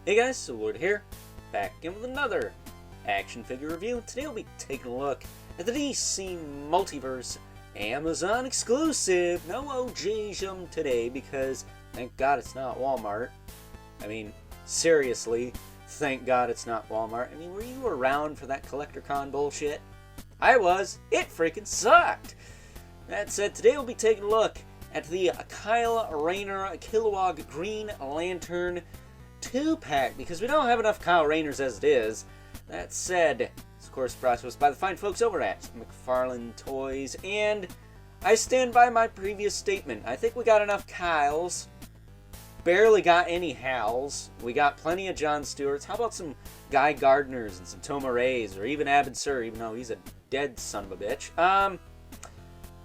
Hey guys, so Lord here, back again with another action figure review. Today we'll be taking a look at the DC Multiverse Amazon exclusive. No OGism today because thank God it's not Walmart. I mean, seriously, thank God it's not Walmart. I mean, were you around for that CollectorCon bullshit? I was. It freaking sucked. That said, today we'll be taking a look at the Reyner Killowag Green Lantern 2-pack, because we don't have enough Kyle Rayners as it is. That said, it's of course brought to us by the fine folks over at McFarlane Toys, and I stand by my previous statement. I think we got enough Kyles, barely got any Hals, we got plenty of John Stewarts. How about some Guy Gardners and some Toma Rays, or even Abin Sur, even though he's a dead son of a bitch.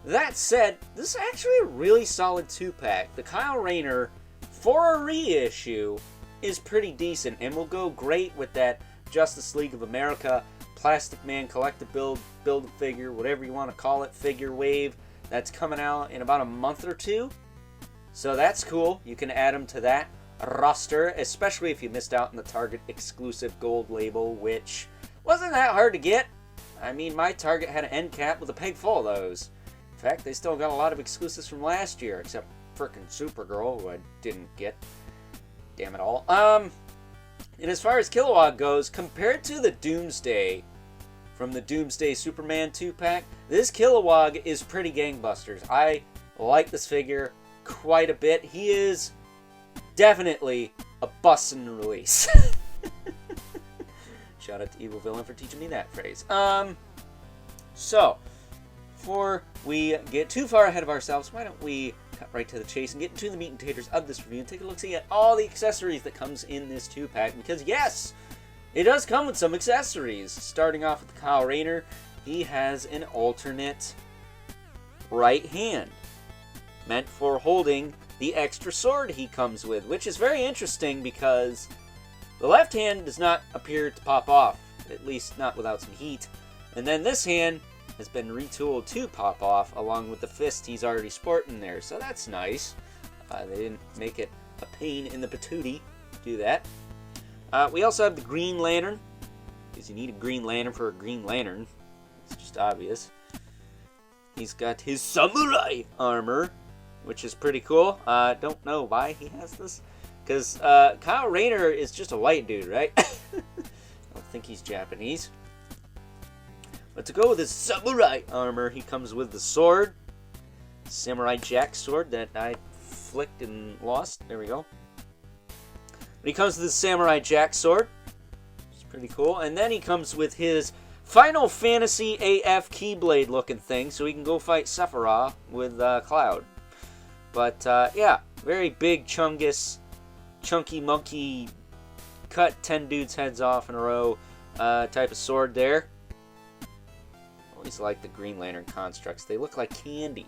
That said, this is actually a really solid 2-pack. The Kyle Rayner, for a reissue, is pretty decent and will go great with that Justice League of America Plastic Man collectible build figure, whatever you want to call it, figure wave that's coming out in about a month or two. So that's cool. You can add them to that roster, especially if you missed out on the Target exclusive gold label, which wasn't that hard to get. I mean, my Target had an end cap with a peg full of those. In fact, they still got a lot of exclusives from last year, except frickin' Supergirl, who I didn't get. Damn it all. And as far as Killowag goes, compared to the Doomsday from the Doomsday Superman 2-pack, this Killowag is pretty gangbusters. I like this figure quite a bit. He is definitely a bussin' release. Shout out to Evil Villain for teaching me that phrase. So, before we get too far ahead of ourselves, why don't we cut right to the chase and get into the meat and taters of this review and take a look-see at all the accessories that comes in this 2-pack, because yes, it does come with some accessories. Starting off with the Kyle Rayner, he has an alternate right hand, meant for holding the extra sword he comes with, which is very interesting because the left hand does not appear to pop off, at least not without some heat, and then this hand has been retooled to pop off along with the fist he's already sporting there, so that's nice. They didn't make it a pain in the patootie to do that. We also have the Green Lantern, because you need a Green Lantern for a Green Lantern. It's just obvious. He's got his samurai armor, which is pretty cool. Don't know why he has this, because Kyle Rayner is just a white dude, right? I don't think he's Japanese. But to go with his samurai armor, he comes with the sword. Samurai Jack sword that I flicked and lost. There we go. But he comes with his Samurai Jack sword. It's pretty cool. And then he comes with his Final Fantasy AF Keyblade looking thing, so he can go fight Sephiroth with Cloud. But yeah, very big chungus, chunky monkey, cut 10 dudes' heads off in a row type of sword there. Always like the Green Lantern constructs. They look like candy.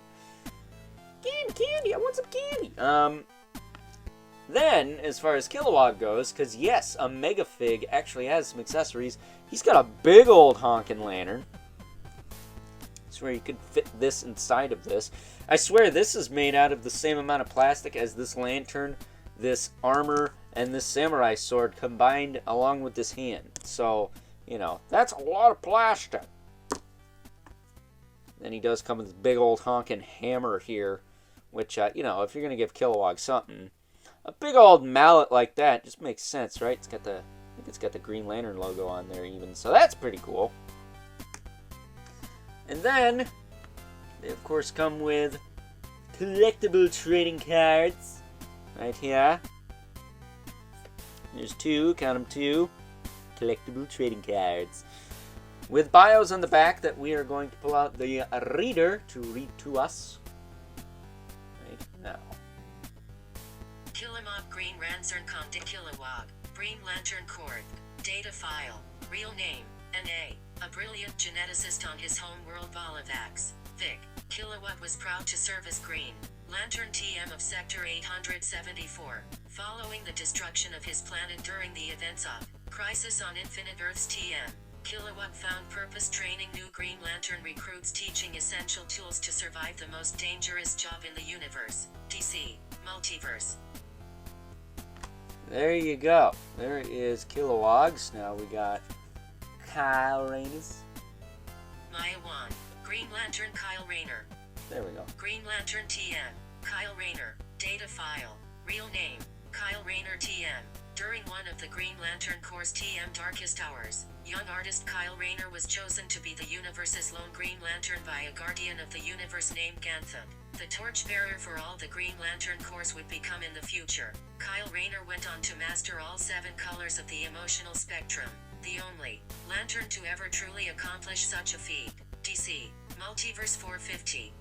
Candy! I want some candy! Then, as far as Killowag goes, because yes, a Mega Fig actually has some accessories. He's got a big old honkin' lantern. I swear you could fit this inside of this. I swear this is made out of the same amount of plastic as this lantern, this armor, and this samurai sword combined along with this hand. So, you know, that's a lot of plastic. Then he does come with this big old honkin' hammer here, which, you know, if you're going to give Killowag something, a big old mallet like that just makes sense, right? It's got the, I think it's got the Green Lantern logo on there even, so that's pretty cool. And then, they of course come with collectible trading cards, right here. There's two, count them, two, collectible trading cards. With bios on the back that we are going to pull out the reader to read to us right now. Killowag Green Lantern Comte Killowag, Green Lantern Cord, Data File, Real Name, N.A., a brilliant geneticist on his home world Volavax, Vic. Killowag was proud to serve as Green Lantern TM of Sector 874, following the destruction of his planet during the events of Crisis on Infinite Earths TM. Killowag found purpose training new Green Lantern recruits, teaching essential tools to survive the most dangerous job in the universe, DC Multiverse. There you go. There is Killowags. Now we got Kyle Reyner. Maya 1. Green Lantern Kyle Rayner. There we go. Green Lantern TM. Kyle Rayner. Data file. Real name. Kyle Rayner TM. During one of the Green Lantern Corps' TM Darkest Hours, young artist Kyle Rayner was chosen to be the universe's lone Green Lantern by a guardian of the universe named Gantham. The torchbearer for all the Green Lantern Corps would become in the future. Kyle Rayner went on to master all 7 colors of the emotional spectrum, the only Lantern to ever truly accomplish such a feat. DC, Multiverse 450.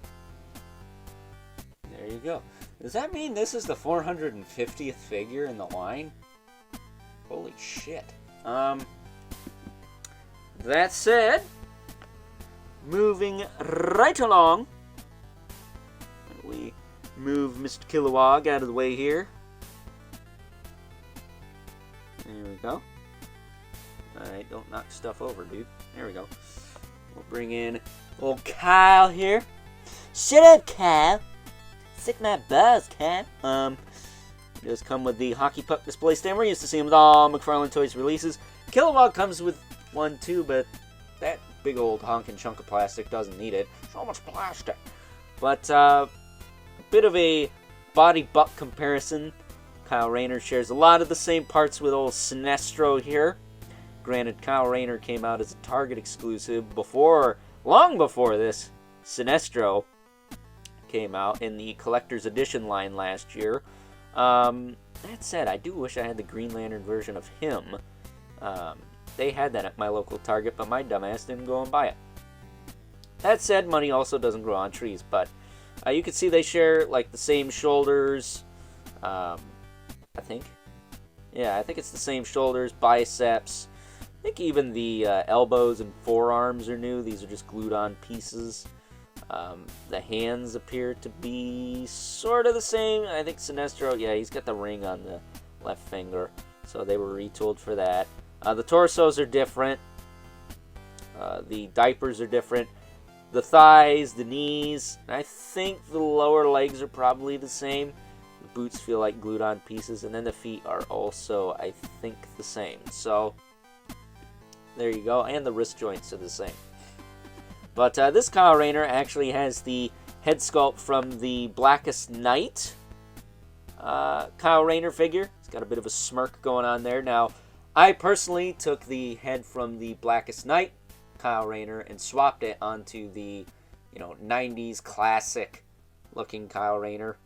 There you go. Does that mean this is the 450th figure in the line? Holy shit. That said, moving right along, we move Mr. Killowag out of the way here. There we go. Alright, don't knock stuff over, dude. There we go. We'll bring in old Kyle here. Shut up, Kyle. Sick my buzz, Kyle. It does come with the hockey puck display stand. We're used to seeing with all McFarlane Toys releases. Killowag comes with one too, but that big old honking chunk of plastic doesn't need it. So much plastic. But a bit of a body buck comparison. Kyle Rayner shares a lot of the same parts with old Sinestro here. Granted, Kyle Rayner came out as a Target exclusive long before this Sinestro came out in the collector's edition line last year. That said, I do wish I had the Green Lantern version of him. They had that at my local Target, but my dumbass didn't go and buy it. That said, money also doesn't grow on trees, but you can see they share like the same shoulders. I think it's the same shoulders, biceps. I think even the elbows and forearms are new. These are just glued on pieces. The hands appear to be sort of the same. I think Sinestro, yeah, he's got the ring on the left finger, so they were retooled for that. The torsos are different. The diapers are different. The thighs, the knees, I think the lower legs are probably the same. The boots feel like glued on pieces, and then the feet are also, I think, the same. So, there you go, and the wrist joints are the same. But this Kyle Rayner actually has the head sculpt from the Blackest Night Kyle Rayner figure. It's got a bit of a smirk going on there. Now, I personally took the head from the Blackest Night Kyle Rayner and swapped it onto the, 90s classic looking Kyle Rayner,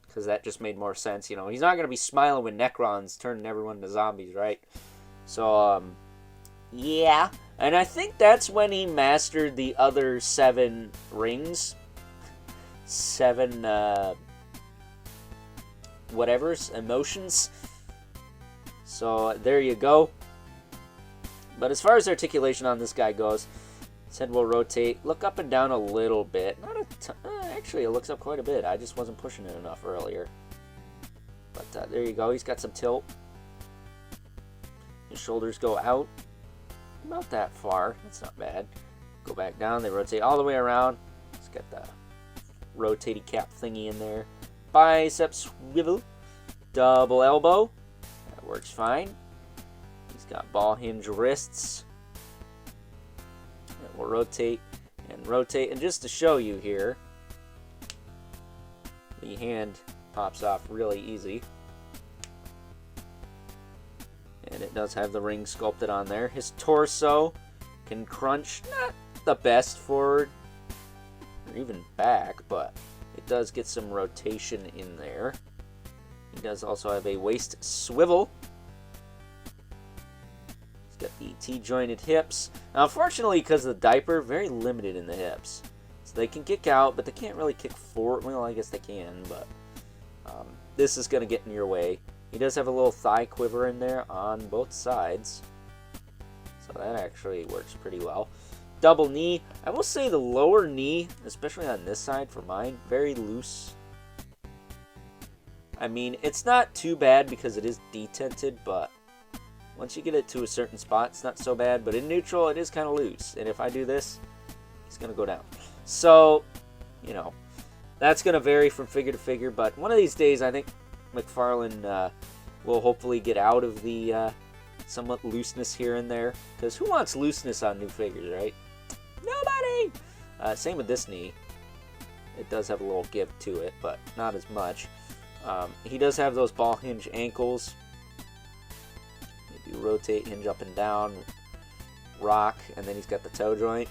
because that just made more sense. He's not going to be smiling when Necron's turning everyone into zombies, right? So, yeah. And I think that's when he mastered the other 7 rings. 7, whatevers, emotions. So, there you go. But as far as articulation on this guy goes, his head will rotate, look up and down a little bit. Actually, it looks up quite a bit. I just wasn't pushing it enough earlier. But there you go. He's got some tilt. His shoulders go out. About that far. That's not bad. Go back down. They rotate all the way around. It's got the rotating cap thingy in there. Bicep swivel. Double elbow. That works fine. He's got ball hinge wrists. It will rotate and rotate. And just to show you here, the hand pops off really easy. And it does have the ring sculpted on there. His torso can crunch, not the best forward or even back, but it does get some rotation in there. He does also have a waist swivel. He's got the T-jointed hips. Now, unfortunately, because of the diaper, very limited in the hips. So they can kick out, but they can't really kick forward. Well, I guess they can, but this is going to get in your way. He does have a little thigh quiver in there on both sides. So that actually works pretty well. Double knee. I will say the lower knee, especially on this side for mine, very loose. I mean, it's not too bad because it is detented, but once you get it to a certain spot, it's not so bad. But in neutral, it is kind of loose. And if I do this, it's going to go down. So, that's going to vary from figure to figure. But one of these days, I think McFarlane will hopefully get out of the somewhat looseness here and there. Because who wants looseness on new figures, right? Nobody! Same with this knee. It does have a little give to it, but not as much. He does have those ball hinge ankles. If you rotate, hinge up and down, rock, and then he's got the toe joint.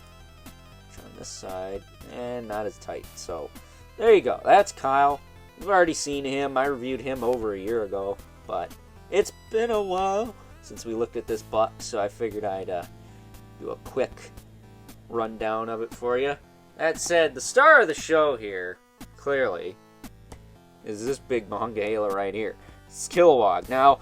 On this side, and not as tight. So, there you go. That's Kyle. We've already seen him. I reviewed him over a year ago, but it's been a while since we looked at this buck, so I figured I'd do a quick rundown of it for you. That said, the star of the show here, clearly, is this big Monongahela right here. It's Killowag. Now,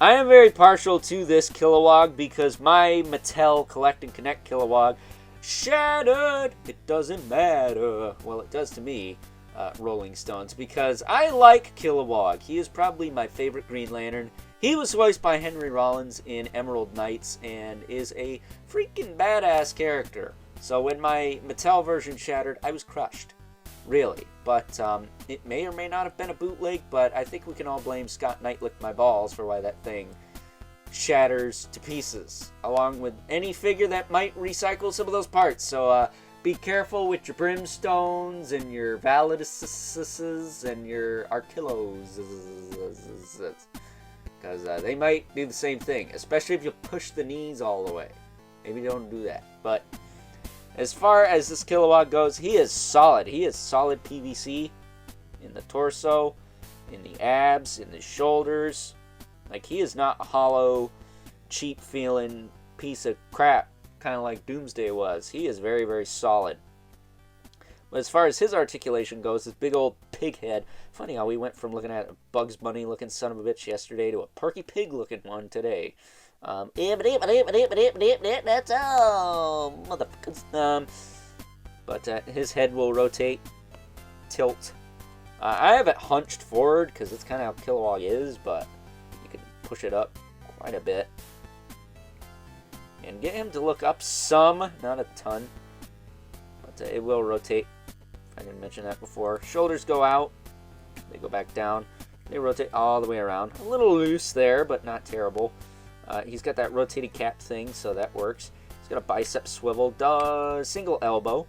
I am very partial to this Killowag because my Mattel Collect and Connect Killowag shattered. It doesn't matter. Well, it does to me, Rolling Stones, because I like Killowag. He is probably my favorite Green Lantern. He was voiced by Henry Rollins in Emerald Knights and is a freaking badass character. So when my Mattel version shattered, I was crushed. Really. But it may or may not have been a bootleg, but I think we can all blame Scott Knight Licked My Balls for why that thing shatters to pieces, along with any figure that might recycle some of those parts. So be careful with your Brimstones and your Validuses and your Artillos, because they might do the same thing, especially if you push the knees all the way. Maybe don't do that. But as far as this Killowag goes, he is solid. He is solid PVC in the torso, in the abs, in the shoulders. Like, he is not a hollow, cheap-feeling piece of crap, kind of like Doomsday was. He is very, very solid. But as far as his articulation goes, this big old pig head. Funny how we went from looking at a Bugs Bunny-looking son of a bitch yesterday to a Porky Pig-looking one today. That's all, motherfuckers. But his head will rotate, tilt. I have it hunched forward because that's kind of how Killowag is, but you can push it up quite a bit. And get him to look up some, not a ton. But it will rotate, if I didn't mention that before. Shoulders go out, they go back down. They rotate all the way around. A little loose there, but not terrible. He's got that rotating cap thing, so that works. He's got a bicep swivel, single elbow.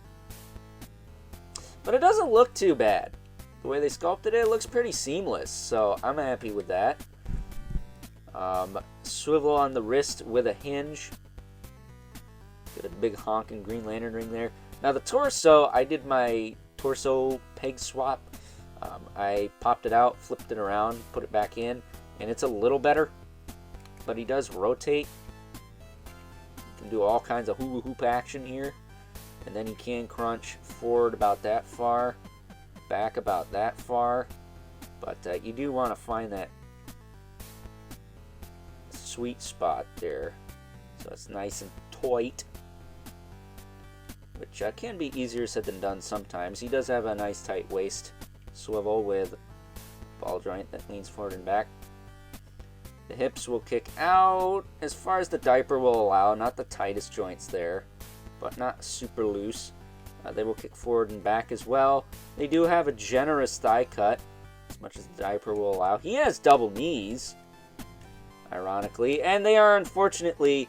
But it doesn't look too bad. The way they sculpted it, it looks pretty seamless, so I'm happy with that. Swivel on the wrist with a hinge. Got a big honking Green Lantern ring there. Now the torso, I did my torso peg swap. I popped it out, flipped it around, put it back in, and it's a little better. But he does rotate. You can do all kinds of hula hoop action here. And then he can crunch forward about that far, back about that far. But you do want to find that sweet spot there, so it's nice and tight, which can be easier said than done sometimes. He does have a nice tight waist swivel with ball joint that leans forward and back. The hips will kick out as far as the diaper will allow, not the tightest joints there, but not super loose. They will kick forward and back as well. They do have a generous thigh cut, as much as the diaper will allow. He has double knees, ironically, and they are unfortunately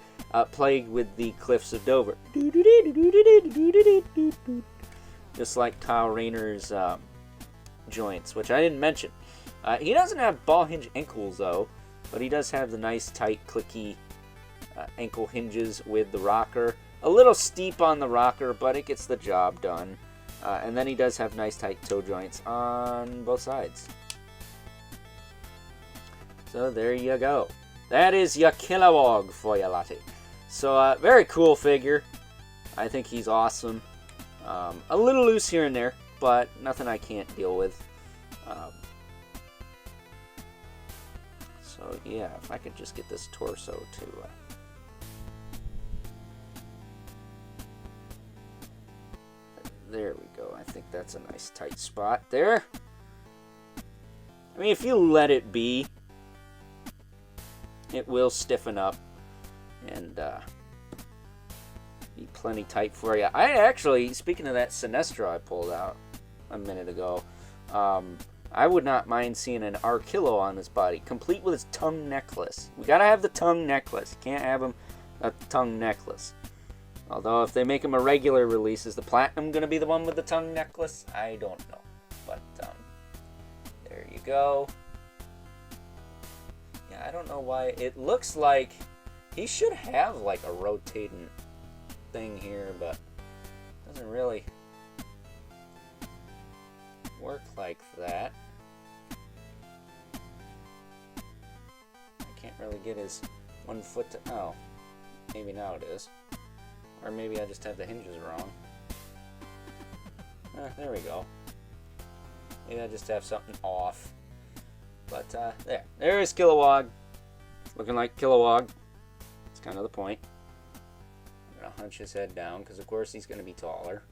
plagued with the cliffs of Dover. Just like Kyle Rayner's joints, which I didn't mention. He doesn't have ball hinge ankles, though, but he does have the nice, tight, clicky ankle hinges with the rocker. A little steep on the rocker, but it gets the job done. And then he does have nice, tight toe joints on both sides. So there you go. That is your Killowag for you, Lottie. So, very cool figure. I think he's awesome. A little loose here and there, but nothing I can't deal with. So, yeah, if I could just get this torso to... there we go. I think that's a nice tight spot there. I mean, if you let it be, it will stiffen up and be plenty tight for you. I actually, speaking of that Sinestro I pulled out a minute ago, I would not mind seeing an Archillo on his body, complete with his tongue necklace. We gotta have the tongue necklace. Can't have him a tongue necklace. Although if they make him a regular release, is the Platinum gonna be the one with the tongue necklace? I don't know. But there you go. Yeah, I don't know why. It looks like he should have like a rotating thing here, but it doesn't really work like that. I can't really get his one foot to... Oh, maybe now it is. Or maybe I just have the hinges wrong. There we go. Maybe I just have something off. But there is Killowag. Looking like Killowag. That's kind of the point. I'm going to hunch his head down because of course he's going to be taller.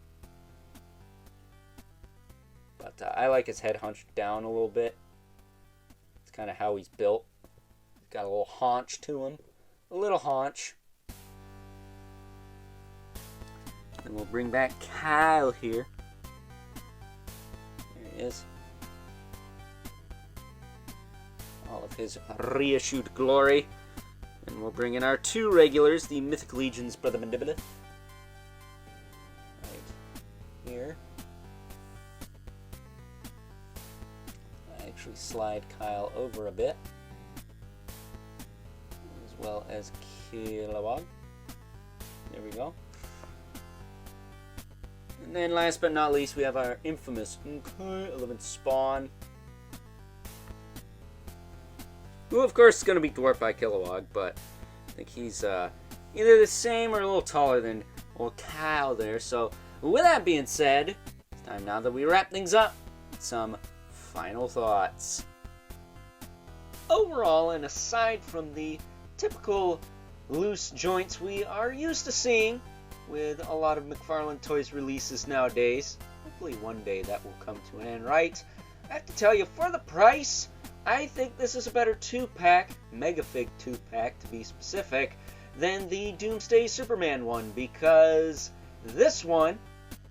But I like his head hunched down a little bit. It's kind of how he's built. He's got a little haunch to him. A little haunch. And we'll bring back Kyle here. There he is. All of his reissued glory. And we'll bring in our two regulars, the Mythic Legion's Brother Mandibular. Right here. Actually slide Kyle over a bit, as well as Killowag. There we go. And then last but not least, we have our infamous 11th Spawn, who of course is going to be dwarfed by Killowag, but I think he's either the same or a little taller than old Kyle there. So with that being said, it's time now that we wrap things up. Some final thoughts. Overall, and aside from the typical loose joints we are used to seeing with a lot of McFarlane Toys releases nowadays, hopefully one day that will come to an end, right? I have to tell you, for the price, I think this is a better 2-pack, Megafig 2-pack to be specific, than the Doomsday Superman one, because this one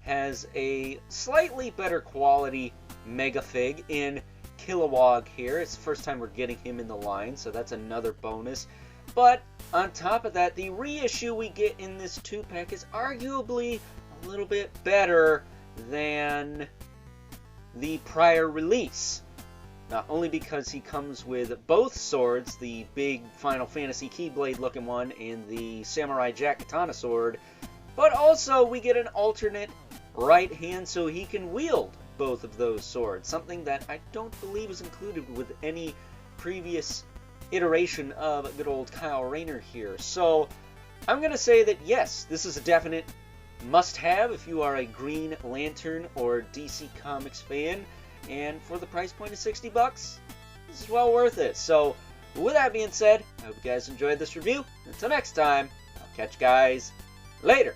has a slightly better quality Megafig in Killowag here. It's the first time we're getting him in the line, so that's another bonus. But on top of that, the reissue we get in this 2-pack is arguably a little bit better than the prior release. Not only because he comes with both swords, the big Final Fantasy Keyblade looking one and the Samurai Jack Katana sword, but also we get an alternate right hand so he can wield both of those swords, something that I don't believe was included with any previous iteration of good old Kyle Reyner here. So I'm going to say that yes, this is a definite must-have if you are a Green Lantern or DC Comics fan, and for the price point of $60, this is well worth it. So with that being said, I hope you guys enjoyed this review. Until next time, I'll catch you guys later.